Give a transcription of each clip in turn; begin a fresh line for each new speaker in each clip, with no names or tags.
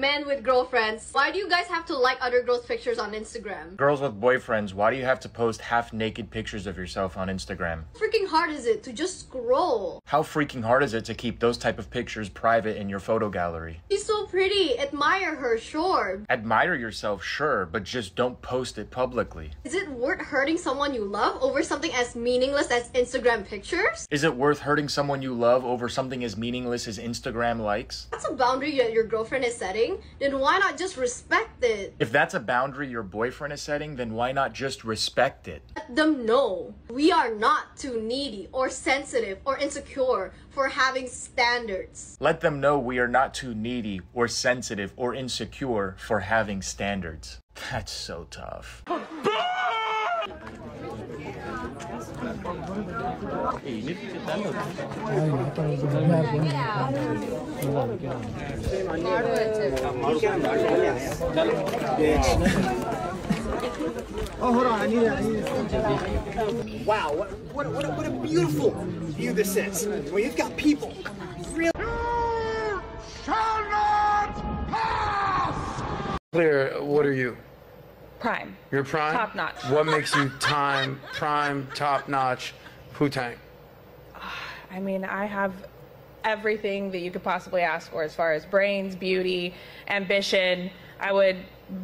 Men with girlfriends, why do you guys have to like other girls' pictures on Instagram?
Girls with boyfriends, why do you have to post half-naked pictures of yourself on Instagram?
How freaking hard is it to just scroll?
How freaking hard is it to keep those type of pictures private in your photo gallery?
She's so pretty. Admire her, sure.
Admire yourself, sure, but just don't post it publicly.
Is it worth hurting someone you love over something as meaningless as Instagram pictures?
Is it worth hurting someone you love over something as meaningless as Instagram likes?
That's a boundary that your girlfriend is setting. Then why not just respect it?
If that's a boundary your boyfriend is setting, then why not just respect it?
Let them know we are not too needy or sensitive or insecure for having standards.
Let them know we are not too needy or sensitive or insecure for having standards. That's so tough.
Oh, hold on, I need it. Wow, what a beautiful view this is. Well, you've got people. Real.
You shall not pass!
Clear, what are you?
Prime.
You're prime?
Top notch.
What makes you prime, top notch, Wu-Tang?
I mean, I have everything that you could possibly ask for as far as brains, beauty, ambition. I would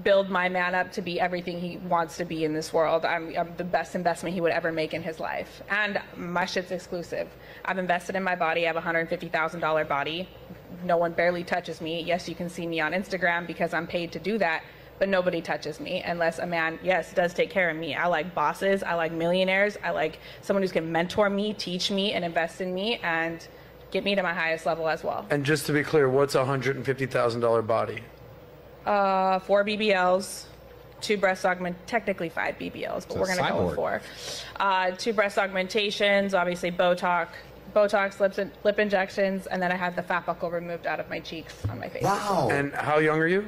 build my man up to be everything he wants to be in this world. I'm the best investment he would ever make in his life. And my shit's exclusive. I've invested in my body. I have a $150,000 body. No one barely touches me. Yes, you can see me on Instagram because I'm paid to do that, but nobody touches me unless a man, yes, does take care of me. I like bosses. I like millionaires. I like someone who's going to mentor me, teach me, and invest in me, and get me to my highest level as well.
And just to be clear, what's a $150,000 body?
4 BBLs, 2 breast technically 5 BBLs, but we're going to go with 4. 2 breast augmentations, obviously Botox, lip injections, and then I had the fat buckle removed out of my cheeks on my face.
Wow. And how young are you?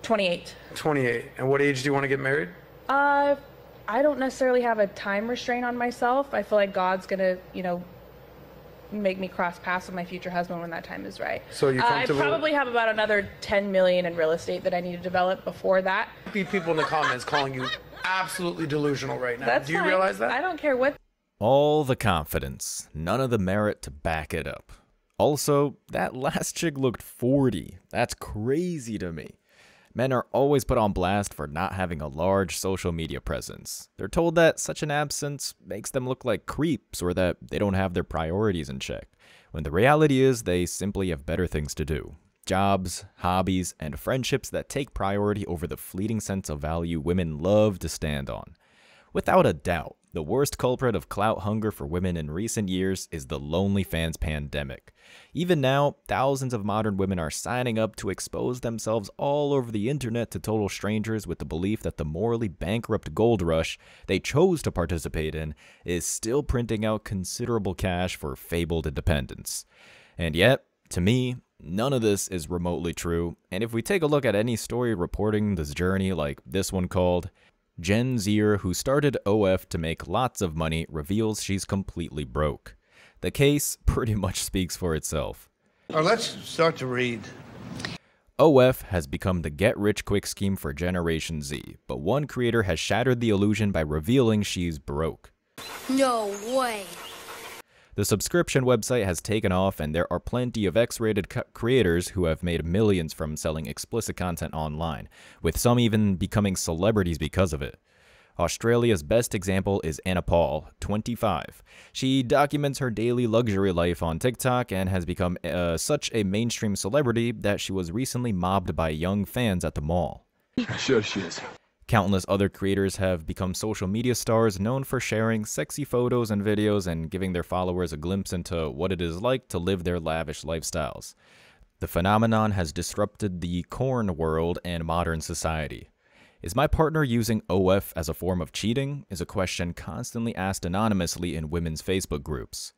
28.
28. And what age do you want to get married?
I don't necessarily have a time restraint on myself. I feel like God's going to, make me cross paths with my future husband when that time is right.
So you comfortable?
I probably have about another 10 million in real estate that I need to develop before that.
People in the comments calling you absolutely delusional right now.
That's
Do you
fine.
realize that?
I don't care what.
All the confidence, none of the merit to back it up. Also, that last chick looked 40. That's crazy to me. Men are always put on blast for not having a large social media presence. They're told that such an absence makes them look like creeps or that they don't have their priorities in check, when the reality is they simply have better things to do. Jobs, hobbies, and friendships that take priority over the fleeting sense of value women love to stand on. Without a doubt, the worst culprit of clout hunger for women in recent years is the OnlyFans pandemic. Even now, thousands of modern women are signing up to expose themselves all over the internet to total strangers with the belief that the morally bankrupt gold rush they chose to participate in is still printing out considerable cash for fabled independence. And yet, to me, none of this is remotely true, and if we take a look at any story reporting this journey like this one called Gen Zer, who started OF to make lots of money, reveals she's completely broke. The case pretty much speaks for itself.
Let's start to read.
OF has become the get-rich-quick scheme for Generation Z, but one creator has shattered the illusion by revealing she's broke.
No way.
The subscription website has taken off, and there are plenty of X-rated creators who have made millions from selling explicit content online, with some even becoming celebrities because of it. Australia's best example is Anna Paul, 25. She documents her daily luxury life on TikTok and has become such a mainstream celebrity that she was recently mobbed by young fans at the mall.
Sure she is.
Countless other creators have become social media stars known for sharing sexy photos and videos and giving their followers a glimpse into what it is like to live their lavish lifestyles. The phenomenon has disrupted the corn world and modern society. Is my partner using OF as a form of cheating? Is a question constantly asked anonymously in women's Facebook groups.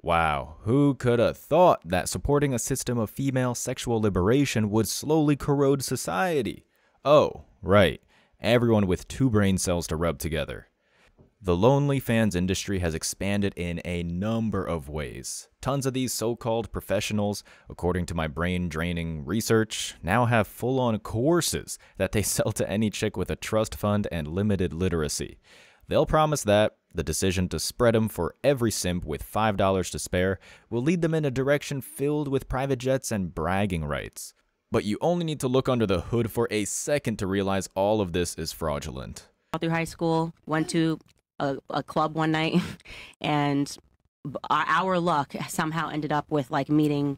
Wow, who could have thought that supporting a system of female sexual liberation would slowly corrode society? Oh, right. Everyone with 2 brain cells to rub together. The OnlyFans industry has expanded in a number of ways. Tons of these so-called professionals, according to my brain-draining research, now have full-on courses that they sell to any chick with a trust fund and limited literacy. They'll promise that the decision to spread them for every simp with $5 to spare will lead them in a direction filled with private jets and bragging rights. But you only need to look under the hood for a second to realize all of this is fraudulent.
Through high school, went to a club one night, and our luck somehow ended up with like meeting,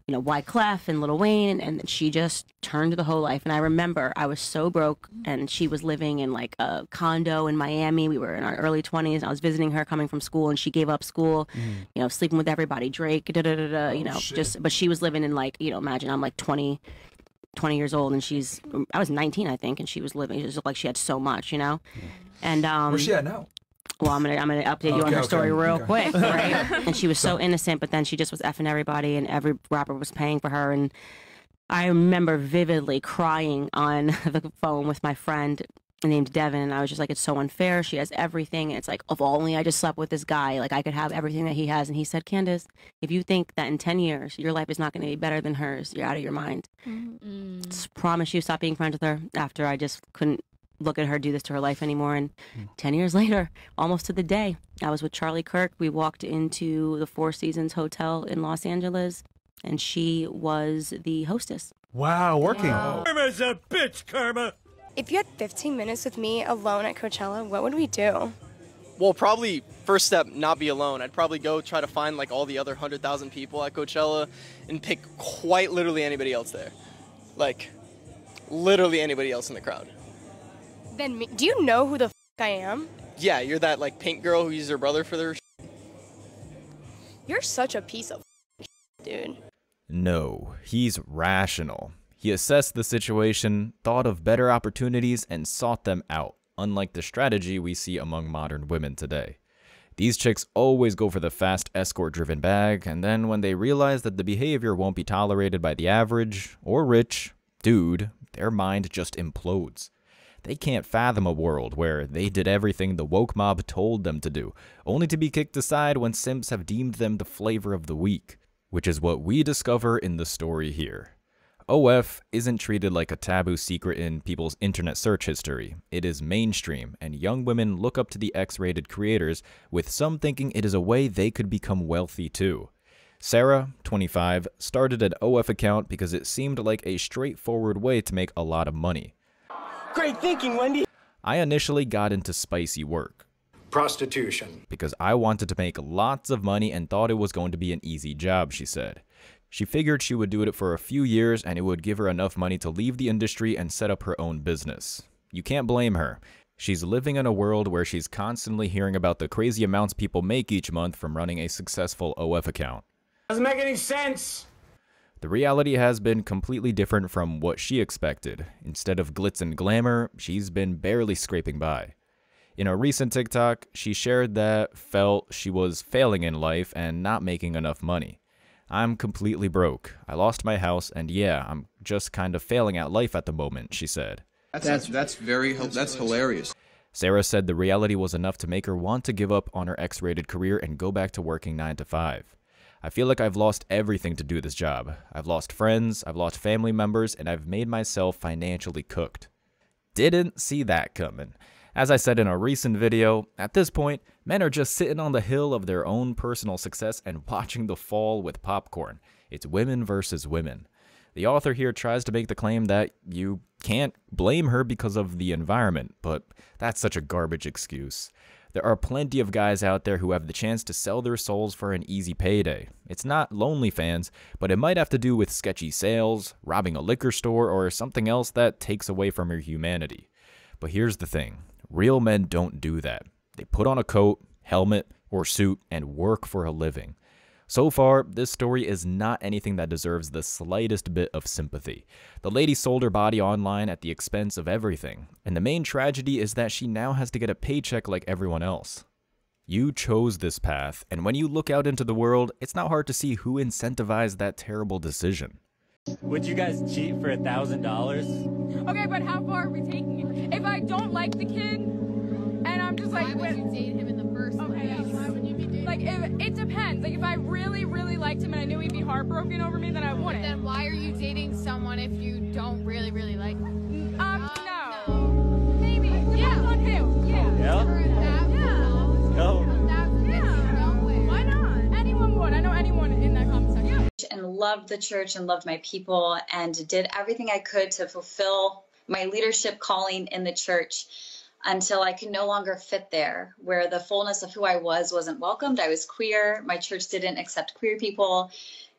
you know, Wyclef and Lil Wayne, and she just turned the whole life. And I remember I was so broke, and she was living in like a condo in Miami. We were in our early 20s. I was visiting her coming from school, and she gave up school, you know, sleeping with everybody, Drake, you know, but she was living in like, you know, imagine I'm like 20 years old, and I was 19, I think, and she was living, it just looked like she had so much, you know? And
where's she at now?
Well, I'm gonna update you on her story real quick, right? And she was so innocent, but then she just was effing everybody, and every rapper was paying for her. And I remember vividly crying on the phone with my friend named Devin, and I was just like, it's so unfair. She has everything. And it's like, if only I just slept with this guy, like I could have everything that he has. And he said, Candace, if you think that in 10 years your life is not going to be better than hers, you're out of your mind. Just promise you, stop being friends with her. After I just couldn't look at her do this to her life anymore. And 10 years later, almost to the day, I was with Charlie Kirk. We walked into the Four Seasons Hotel in Los Angeles, and she was the hostess.
Wow, working.
Karma's a bitch, Karma.
If you had 15 minutes with me alone at Coachella, what would we do?
Well, probably first step, not be alone. I'd probably go try to find like all the other 100,000 people at Coachella and pick quite literally anybody else there. Like, literally anybody else in the crowd.
Then me. Do you know who the f I am?
Yeah, you're that like pink girl who uses her brother for their
You're such a piece of dude.
No, he's rational. He assessed the situation, thought of better opportunities, and sought them out, unlike the strategy we see among modern women today. These chicks always go for the fast escort-driven bag, and then when they realize that the behavior won't be tolerated by the average, or rich, dude, their mind just implodes. They can't fathom a world where they did everything the woke mob told them to do, only to be kicked aside when simps have deemed them the flavor of the week, which is what we discover in the story here. OF isn't treated like a taboo secret in people's internet search history. It is mainstream, and young women look up to the X-rated creators, with some thinking it is a way they could become wealthy too. Sarah, 25, started an OF account because it seemed like a straightforward way to make a lot of money.
Great thinking, Wendy.
I initially got into spicy work.
Prostitution.
Because I wanted to make lots of money and thought it was going to be an easy job, she said. She figured she would do it for a few years and it would give her enough money to leave the industry and set up her own business. You can't blame her. She's living in a world where she's constantly hearing about the crazy amounts people make each month from running a successful OF account.
Doesn't make any sense.
The reality has been completely different from what she expected. Instead of glitz and glamour, she's been barely scraping by. In a recent TikTok, she shared that felt she was failing in life and not making enough money. I'm completely broke. I lost my house, and yeah, I'm just kind of failing at life at the moment, she said.
That's hilarious.
Sarah said the reality was enough to make her want to give up on her X-rated career and go back to working 9 to 5. I feel like I've lost everything to do this job. I've lost friends, I've lost family members, and I've made myself financially cooked. Didn't see that coming. As I said in a recent video, at this point, men are just sitting on the hill of their own personal success and watching the fall with popcorn. It's women versus women. The author here tries to make the claim that you can't blame her because of the environment, but that's such a garbage excuse. There are plenty of guys out there who have the chance to sell their souls for an easy payday. It's not OnlyFans, but it might have to do with sketchy sales, robbing a liquor store, or something else that takes away from your humanity. But here's the thing. Real men don't do that. They put on a coat, helmet, or suit and work for a living. So far, this story is not anything that deserves the slightest bit of sympathy. The lady sold her body online at the expense of everything, and the main tragedy is that she now has to get a paycheck like everyone else. You chose this path, and when you look out into the world, it's not hard to see who incentivized that terrible decision.
Would you guys cheat for $1,000?
Okay, but how far are we taking it? If I don't like the kid, And I'm just like, why would you date him in the first place? Okay, why would you be dating him? It depends. Like, if I really, really liked him and I knew he'd be heartbroken over me, then I wouldn't.
But then why are you dating someone if you don't really, really like him?
No. Maybe. Depends on who. Yeah.
No.
Why not? Anyone would. I know anyone in that comment section.
And loved the church and loved my people and did everything I could to fulfill my leadership calling in the church until I could no longer fit there, where the fullness of who I wasn't welcomed. I was queer. My church didn't accept queer people.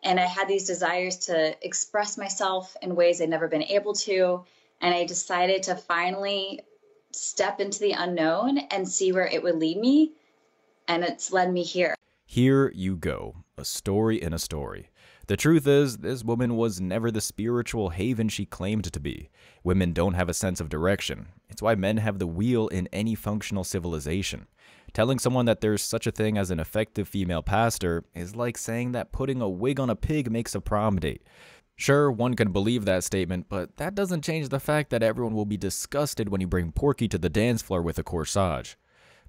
And I had these desires to express myself in ways I'd never been able to. And I decided to finally step into the unknown and see where it would lead me. And it's led me here.
Here you go. A story in a story. The truth is, this woman was never the spiritual haven she claimed to be. Women don't have a sense of direction. It's why men have the wheel in any functional civilization. Telling someone that there's such a thing as an effective female pastor is like saying that putting a wig on a pig makes a prom date. Sure, one can believe that statement, but that doesn't change the fact that everyone will be disgusted when you bring Porky to the dance floor with a corsage.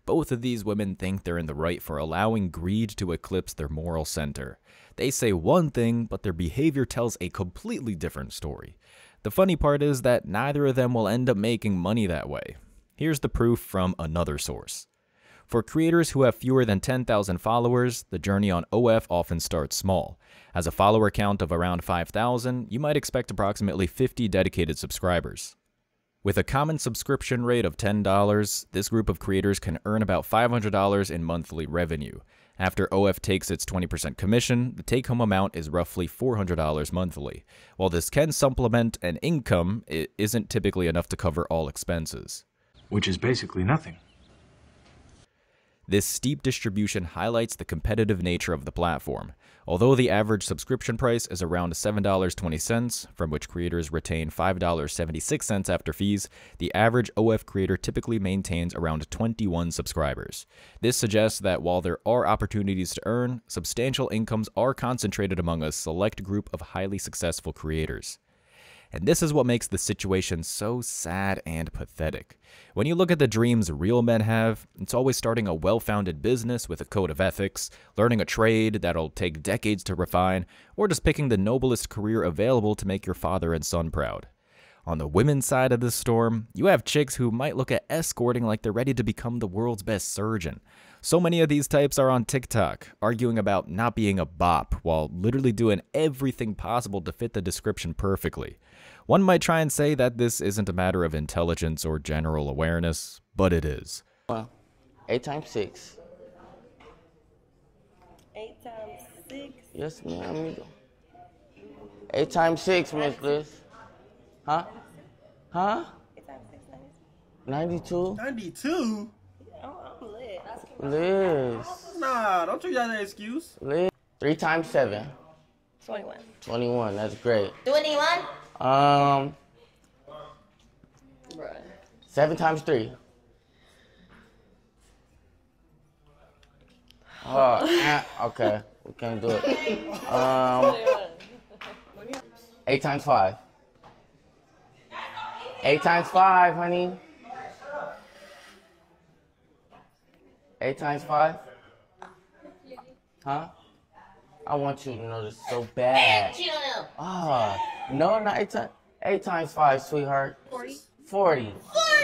Both of these women think they're in the right for allowing greed to eclipse their moral center. They say one thing, but their behavior tells a completely different story. The funny part is that neither of them will end up making money that way. Here's the proof from another source. For creators who have fewer than 10,000 followers, the journey on OF often starts small. As a follower count of around 5,000, you might expect approximately 50 dedicated subscribers. With a common subscription rate of $10, this group of creators can earn about $500 in monthly revenue. After OF takes its 20% commission, the take-home amount is roughly $400 monthly. While this can supplement an income, it isn't typically enough to cover all expenses.
Which is basically nothing.
This steep distribution highlights the competitive nature of the platform. Although the average subscription price is around $7.20, from which creators retain $5.76 after fees, the average OF creator typically maintains around 21 subscribers. This suggests that while there are opportunities to earn, substantial incomes are concentrated among a select group of highly successful creators. And this is what makes the situation so sad and pathetic. When you look at the dreams real men have, it's always starting a well-founded business with a code of ethics, learning a trade that'll take decades to refine, or just picking the noblest career available to make your father and son proud. On the women's side of this storm, you have chicks who might look at escorting like they're ready to become the world's best surgeon. So many of these types are on TikTok, arguing about not being a bop, while literally doing everything possible to fit the description perfectly. One might try and say that this isn't a matter of intelligence or general awareness, but it is.
Well, 8 times 6.
8 times 6?
Yes, ma'am. 8 times 6, Miss Liz. Huh? Huh?
8 times 6,
92?
92? I'm lit.
Liz.
Nah, don't use that excuse.
Liz. 3 times 7.
21.
21, that's great.
21?
7 times 3. Okay, we can't do it. 8 times 5. 8 times 5, honey. 8 times 5? Huh? I want you to know this so bad. No, not 8 times. 8 times 5, sweetheart.
40.
40.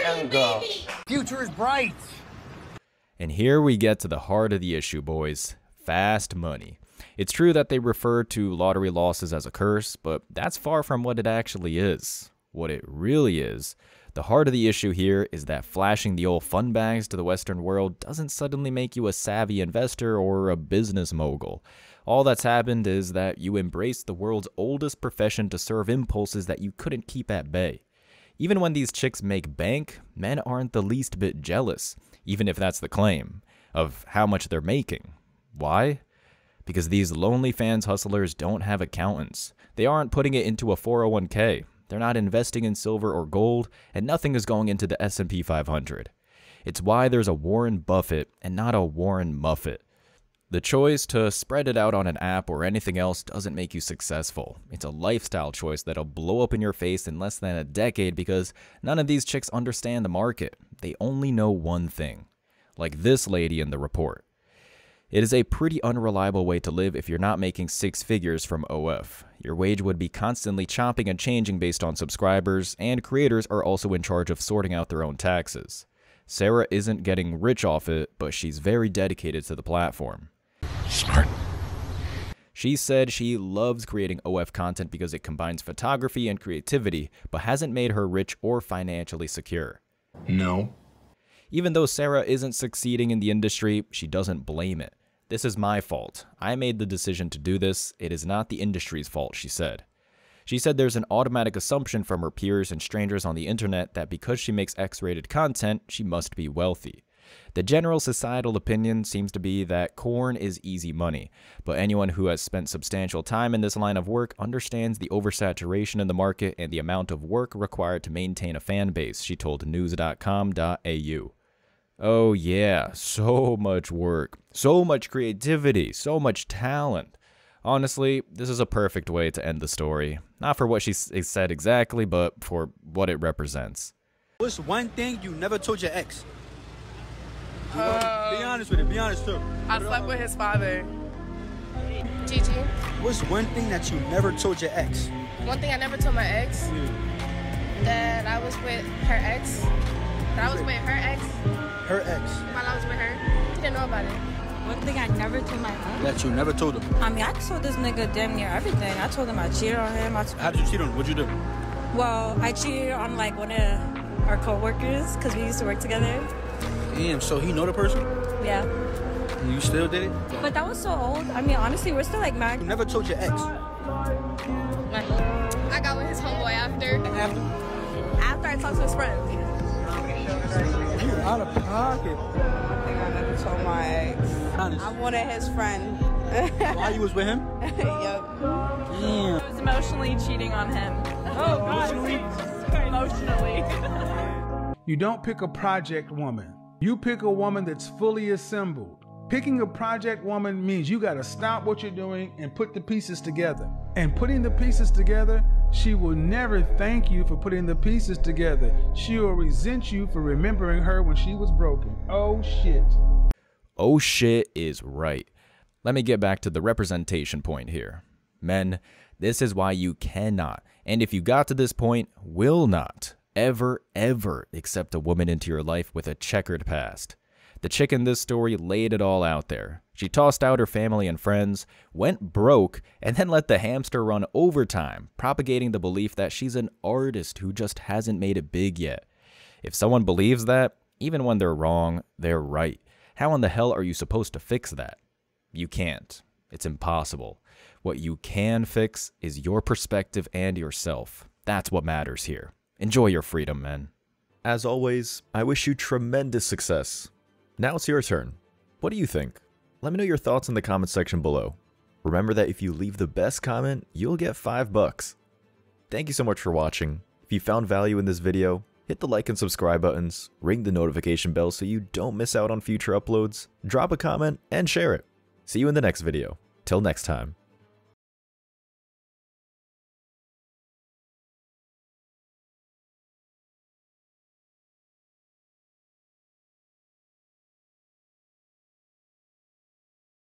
There we go.
Future is bright.
And here we get to the heart of the issue, boys. Fast money. It's true that they refer to lottery losses as a curse, but that's far from what it actually is. What it really is, the heart of the issue here is that flashing the old fun bags to the Western world doesn't suddenly make you a savvy investor or a business mogul. All that's happened is that you embrace the world's oldest profession to serve impulses that you couldn't keep at bay. Even when these chicks make bank, men aren't the least bit jealous, even if that's the claim, of how much they're making. Why? Because these OnlyFans hustlers don't have accountants. They aren't putting it into a 401k. They're not investing in silver or gold, and nothing is going into the S&P 500. It's why there's a Warren Buffett and not a Warren Muffet. The choice to spread it out on an app or anything else doesn't make you successful. It's a lifestyle choice that'll blow up in your face in less than a decade because none of these chicks understand the market. they only know one thing. Like this lady in the report. It is a pretty unreliable way to live if you're not making 6 figures from OF. Your wage would be constantly chopping and changing based on subscribers, and creators are also in charge of sorting out their own taxes. Sarah isn't getting rich off it, but she's very dedicated to the platform.
Smart.
She said she loves creating OF content because it combines photography and creativity, but hasn't made her rich or financially secure.
No.
Even though Sarah isn't succeeding in the industry, she doesn't blame it. This is my fault. I made the decision to do this. It is not the industry's fault, she said. She said there's an automatic assumption from her peers and strangers on the internet that because she makes X-rated content, she must be wealthy. The general societal opinion seems to be that corn is easy money, but anyone who has spent substantial time in this line of work understands the oversaturation in the market and the amount of work required to maintain a fan base, she told news.com.au. Oh yeah, so much work, so much creativity, so much talent. Honestly, this is a perfect way to end the story. Not for what she said exactly, but for what it represents.
What's one thing you never told your ex? Be honest with it, be honest too.
I slept with his father. Gigi.
What's one thing that you never told your ex?
One thing I never told my ex? That I was with her ex. That I was with her ex.
Her ex.
While I was with her. He didn't know about it.
One thing I never told my ex.
That you never told him?
I mean, I told this nigga damn near everything. I told him I cheated on him.
How did you cheat on him? What'd you do?
Well, I cheated on like one of our co-workers because we used to work together.
Damn, so he know the person?
Yeah.
And you still did it?
But that was so old. I mean, honestly, we're still like mad.
You never told your ex?
I got with his homeboy after.
After
I talked to his friend.
You out of pocket.
I think I never told my ex.
Honest.
I wanted his friend.
While you was with him?
Yep.
Damn.
I was emotionally cheating on him. Oh, God. Emotionally.
You don't pick a project woman. You pick a woman that's fully assembled. Picking a project woman means you gotta stop what you're doing and put the pieces together. And putting the pieces together, she will never thank you for putting the pieces together. She will resent you for remembering her when she was broken. Oh shit.
Oh shit is right. Let me get back to the representation point here. Men, this is why you cannot, and if you got to this point, will not, ever accept a woman into your life with a checkered past. The chick in this story laid it all out there. She tossed out her family and friends, went broke, and then let the hamster run overtime, propagating the belief that she's an artist who just hasn't made it big yet. If someone believes that, even when they're wrong, they're right. How in the hell are you supposed to fix that? You can't. It's impossible. What you can fix is your perspective and yourself. That's what matters here. Enjoy your freedom, men.
As always, I wish you tremendous success. Now it's your turn. What do you think? Let me know your thoughts in the comment section below. Remember that if you leave the best comment, you'll get $5. Thank you so much for watching. If you found value in this video, hit the like and subscribe buttons, ring the notification bell so you don't miss out on future uploads, drop a comment, and share it. See you in the next video. Till next time.